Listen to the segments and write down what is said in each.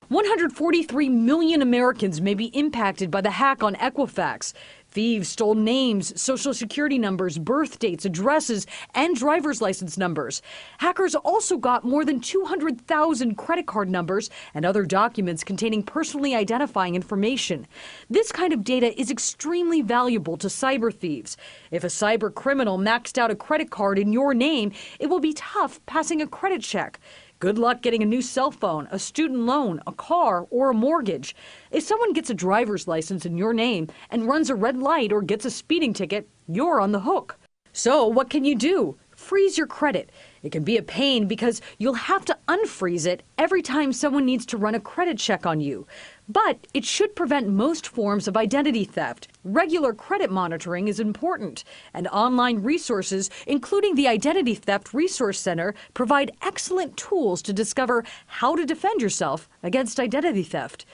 143 million Americans may be impacted by the hack on Equifax. Thieves stole names, social security numbers, birth dates, addresses, and driver's license numbers. Hackers also got more than 200,000 credit card numbers and other documents containing personally identifying information. This kind of data is extremely valuable to cyber thieves. If a cyber criminal maxed out a credit card in your name, it will be tough passing a credit check. Good luck getting a new cell phone, a student loan, a car, or a mortgage. If someone gets a driver's license in your name and runs a red light or gets a speeding ticket, you're on the hook. So what can you do? Freeze your credit. It can be a pain because you'll have to unfreeze it every time someone needs to run a credit check on you. But it should prevent most forms of identity theft. Regular credit monitoring is important, and online resources, including the Identity Theft Resource Center, provide excellent tools to discover how to defend yourself against identity theft.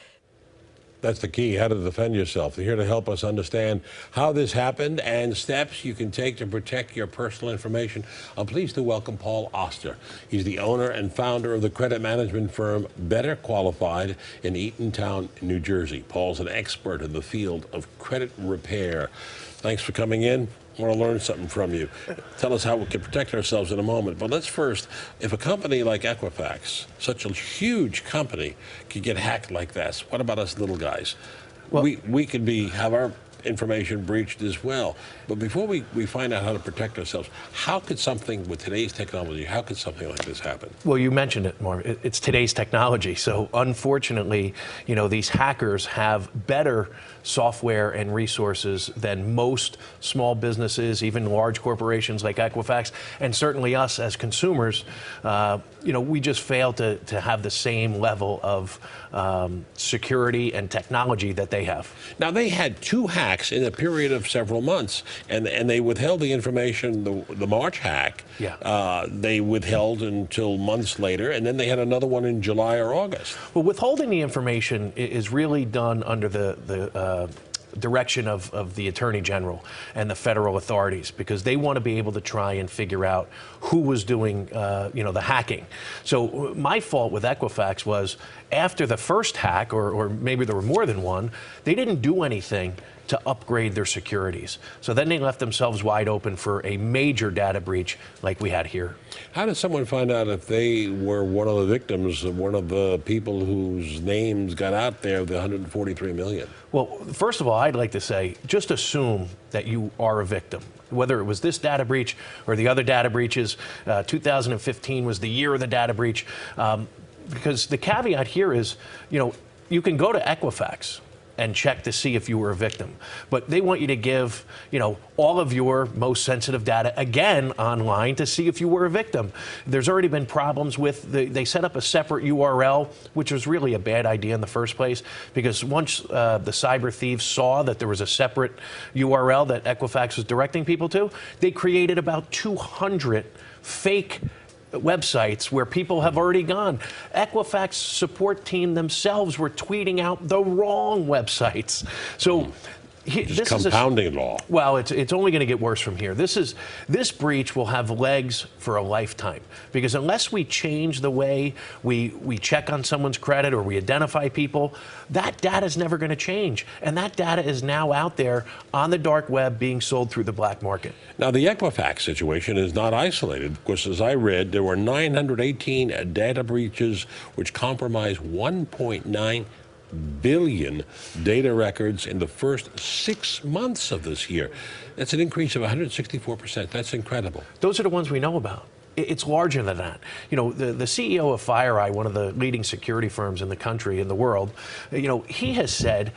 That's the key, how to defend yourself. They're here to help us understand how this happened and steps you can take to protect your personal information. I'm pleased to welcome Paul Oster. He's the owner and founder of the credit management firm Better Qualified in Eatontown, New Jersey. Paul's an expert in the field of credit repair. Thanks for coming in. I want to learn something from you. Tell us how we can protect ourselves in a moment. But let's first, if a company like Equifax, such a huge company, could get hacked like this, what about us little guys? Well, we could have our information breached as well. But before we find out how to protect ourselves, how could something with today's technology, how could something like this happen? Well, you mentioned it, Marvin. It's today's technology. So unfortunately, these hackers have better software and resources than most small businesses, even large corporations like Equifax, and certainly us as consumers. We just fail to have the same level of security and technology that they have. Now, they had 2 hacks in a period of several months, and they withheld the information, the March hack. Yeah. They withheld until months later, and then they had another one in July or August. Well, withholding the information is really done under the direction of the Attorney General and the federal authorities, because they want to be able to try and figure out who was doing the hacking. So my fault with Equifax was after the first hack, or maybe there were more than one, they didn't do anything to upgrade their securities. So then they left themselves wide open for a major data breach like we had here. How does someone find out if they were one of the victims, one of the people whose names got out there, the 143 million? Well, first of all, I'd like to say, just assume that you are a victim. Whether it was this data breach or the other data breaches, 2015 was the year of the data breach. Because the caveat here is, you can go to Equifax and check to see if you were a victim. But they want you to give, all of your most sensitive data again online to see if you were a victim. There's already been problems with, they set up a separate URL, which was really a bad idea in the first place, because once the cyber thieves saw that there was a separate URL that Equifax was directing people to, they created about 200 fake websites where people have already gone. Equifax support team themselves were tweeting out the wrong websites. So this compounding law. Well, it's only going to get worse from here. This breach will have legs for a lifetime, because unless we change the way we check on someone's credit or we identify people, that data is never going to change. And that data is now out there on the dark web being sold through the black market. Now, the Equifax situation is not isolated, because as I read, there were 918 data breaches which compromised 1.9 billion data records in the first 6 months of this year. That's an increase of 164%. That's incredible. Those are the ones we know about. It's larger than that. The CEO of FireEye, one of the leading security firms in the country, in the world, he has said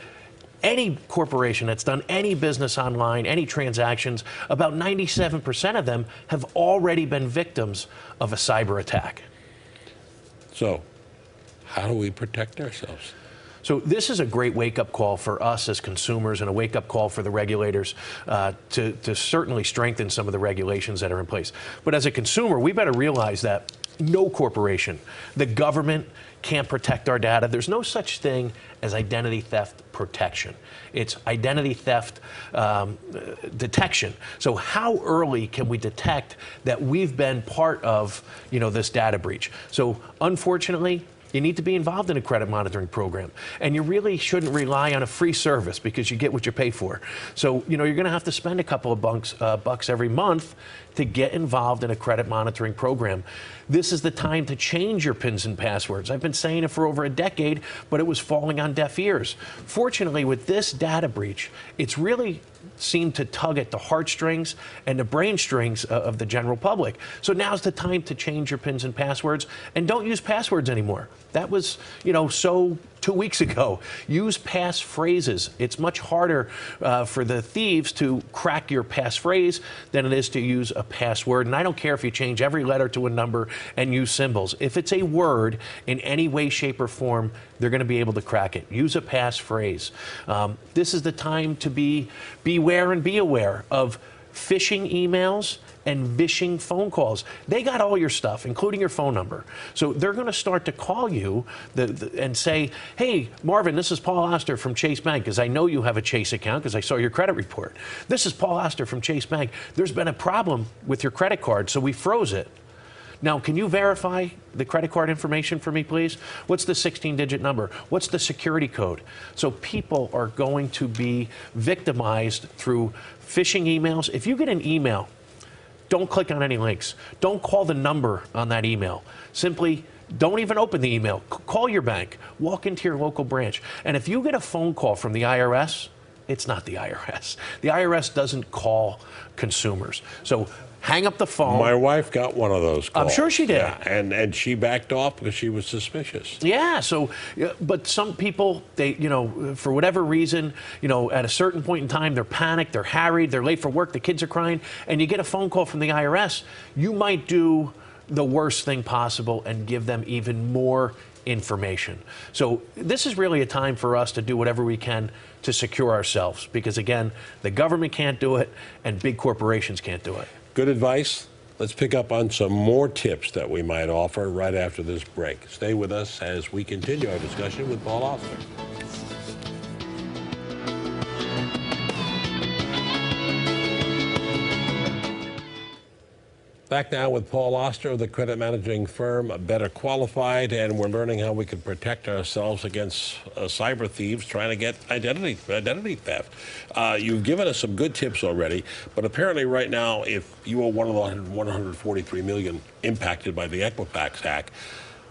any corporation that's done any business online, any transactions, about 97% of them have already been victims of a cyber attack. So, how do we protect ourselves? So this is a great wake-up call for us as consumers, and a wake-up call for the regulators to certainly strengthen some of the regulations that are in place. But as a consumer, we better realize that no corporation, the government, can't protect our data. There's no such thing as identity theft protection. It's identity theft detection. So how early can we detect that we've been part of, this data breach? So unfortunately, you need to be involved in a credit monitoring program. And you really shouldn't rely on a free service because you get what you pay for. So, you're going to have to spend a couple of bucks every month to get involved in a credit monitoring program. This is the time to change your PINs and passwords. I've been saying it for over a decade, but it was falling on deaf ears. Fortunately, with this data breach, it's really seemed to tug at the heartstrings and the brain strings of the general public. So now's the time to change your PINs and passwords, and don't use passwords anymore. That was, so 2 weeks ago. Use passphrases. It's much harder for the thieves to crack your passphrase than it is to use a password. And I don't care if you change every letter to a number and use symbols. If it's a word in any way, shape, or form, they're going to be able to crack it. Use a passphrase. This is the time to beware and be aware of phishing emails and phishing phone calls. They got all your stuff, including your phone number. So they're going to start to call you and say, hey, Marvin, this is Paul Oster from Chase Bank, because I know you have a Chase account because I saw your credit report. This is Paul Oster from Chase Bank. There's been a problem with your credit card, so we froze it. Now, can you verify the credit card information for me, please? What's the 16-digit number? What's the security code? So people are going to be victimized through phishing emails. If you get an email, don't click on any links. Don't call the number on that email. Simply don't even open the email. Call your bank. Walk into your local branch. And if you get a phone call from the IRS, it's not the IRS. The IRS doesn't call consumers. So hang up the phone. My wife got one of those calls. I'm sure she did. Yeah, and she backed off because she was suspicious. Yeah, so, but some people, they, for whatever reason, at a certain point in time, they're panicked, they're harried, they're late for work, the kids are crying, and you get a phone call from the IRS, you might do the worst thing possible and give them even more information. So this is really a time for us to do whatever we can to secure ourselves, because again, the government can't do it and big corporations can't do it. Good advice. Let's pick up on some more tips that we might offer right after this break. Stay with us as we continue our discussion with Paul Oster. Back now with Paul Oster of the credit managing firm Better Qualified, and we're learning how we can protect ourselves against cyber thieves trying to get identity theft. You've given us some good tips already, but apparently right now, if you are one of the 143 million impacted by the Equifax hack,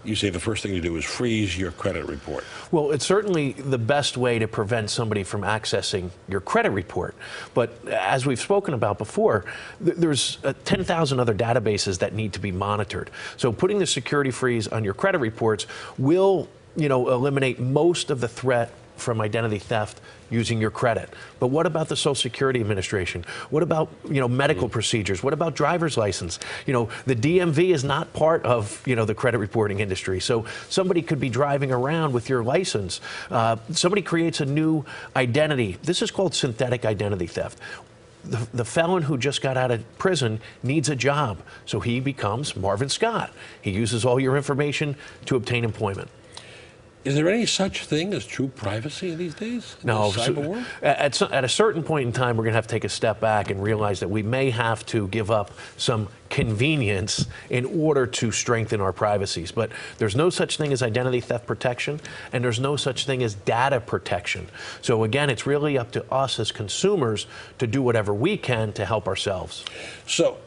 you say the first thing to do is freeze your credit report. Well, it's certainly the best way to prevent somebody from accessing your credit report. But as we've spoken about before, there's 10,000 other databases that need to be monitored. So putting the security freeze on your credit reports will, eliminate most of the threat from identity theft using your credit. But what about the Social Security Administration? What about, medical procedures? What about driver's license? The DMV is not part of, the credit reporting industry. So somebody could be driving around with your license. Somebody creates a new identity. This is called synthetic identity theft. The felon who just got out of prison needs a job, so he becomes Marvin Scott. He uses all your information to obtain employment. Is there any such thing as true privacy these days? No. In the cyber world? At a certain point in time, we're going to have to take a step back and realize that we may have to give up some convenience in order to strengthen our privacies. But there's no such thing as identity theft protection, and there's no such thing as data protection. So again, it's really up to us as consumers to do whatever we can to help ourselves. So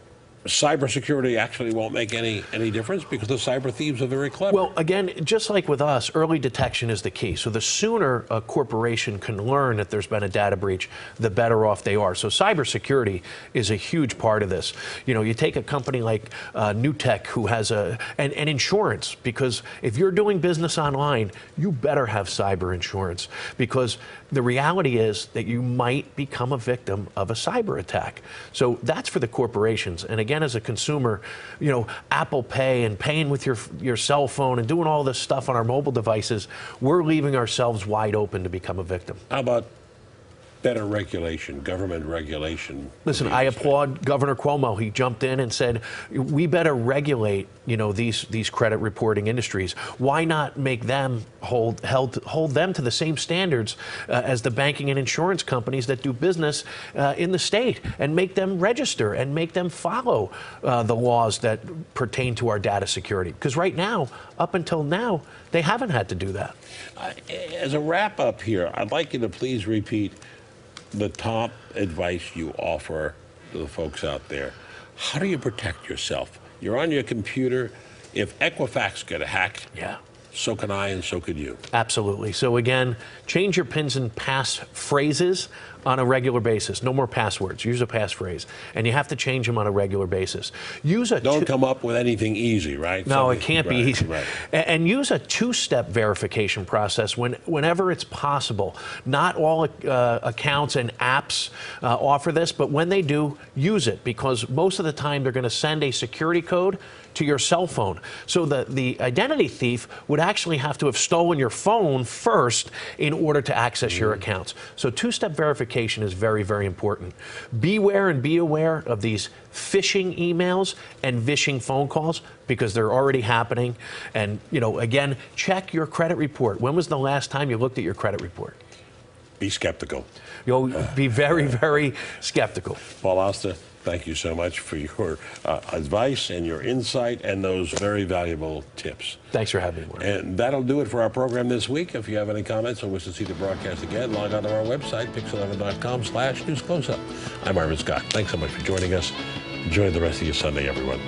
cybersecurity actually won't make any difference because the cyber thieves are very clever. Well, again, just like with us, early detection is the key. So the sooner a corporation can learn that there's been a data breach, the better off they are. So cybersecurity is a huge part of this. You take a company like Newtek, who has and insurance, because if you're doing business online, you better have cyber insurance, because the reality is that you might become a victim of a cyber attack. So that's for the corporations. And again, as a consumer, Apple Pay and paying with your cell phone and doing all this stuff on our mobile devices, we're leaving ourselves wide open to become a victim. How about better regulation, government regulation? Listen, I applaud Governor Cuomo. He jumped in and said, we better regulate, these credit reporting industries. Why not make them hold them to the same standards as the banking and insurance companies that do business in the state, and make them register and make them follow the laws that pertain to our data security? Because right now, up until now, they haven't had to do that. As a wrap up here, I'd like you to please repeat the top advice you offer to the folks out there. How do you protect yourself? You're on your computer. If Equifax got hacked, so can I and so could you. Absolutely. So again, change your pins and pass phrases on a regular basis. No more passwords. Use a passphrase. And you have to change them on a regular basis. Don't come up with anything easy, right? No, it can't be easy. Right. And use a two-step verification process whenever it's possible. Not all accounts and apps offer this, but when they do, use it, because most of the time they're going to send a security code to your cell phone. So the identity thief would actually have to have stolen your phone first in order to access your accounts. So two-step verification is very, very important. Beware and be aware of these phishing emails and phishing phone calls, because they're already happening. And, again, check your credit report. When was the last time you looked at your credit report? Be skeptical. You'll be very, very skeptical. Paul Oster, thank you so much for your advice and your insight and those very valuable tips. Thanks for having me, Marvin. And that'll do it for our program this week. If you have any comments or wish to see the broadcast again, log on to our website, pix11.com/newscloseup. I'm Marvin Scott. Thanks so much for joining us. Enjoy the rest of your Sunday, everyone.